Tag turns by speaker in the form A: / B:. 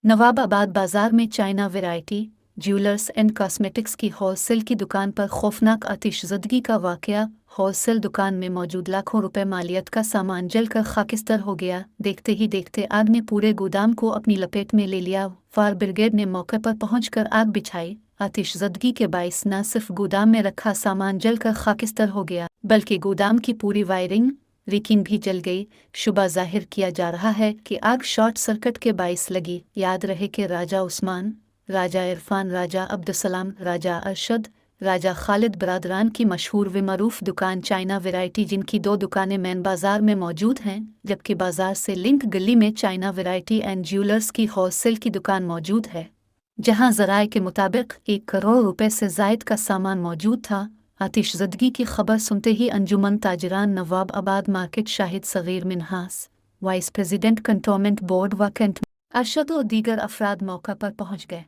A: नवाबाबाद बाजार में China variety jewellers and cosmetics की होलसेल की दुकान पर खौफनाक आतिशज़दगी का वाकया। होलसेल दुकान में मौजूद लाखों रुपए मालियत का सामान जलकर खाकिस्तर हो गया। देखते ही देखते आग ने पूरे गोदाम को अपनी लपेट में ले लिया। फायर ब्रिगेड ने मौके पर पहुंचकर आग बिछाई। आतिशज़दगी के बाइस न सिर्फ गोदाम में रखा सामान जलकर खाकिस्तर हो गया, बल्कि गोदाम की पूरी वायरिंग रिकिन भी जल गई। शुबा जाहिर किया जा रहा है कि आग शॉर्ट सर्किट के बाइस लगी। याद रहे कि राजा उस्मान, राजा इरफान, राजा अब्दुलसलाम, राजा अरशद, राजा खालिद बरादरान की मशहूर व मरूफ दुकान चाइना वैरायटी, जिनकी 2 दुकानें मेन बाजार में मौजूद हैं, जबकि बाजार से लिंक गली में चाइना वैरायटी एंड ज्वेलर्स की होलसेल की दुकान मौजूद है, जहां ज़राए के मुताबिक 1 करोड़ रुपए से जायद का सामान मौजूद था। आतिशज़दगी की खबर सुनते ही अंजुमन ताजिरान Nawababad market Shahid Saghir Minhas, vice president cantonment board व कैंट अरशद और दीगर अफराद मौका पर पहुंच गए।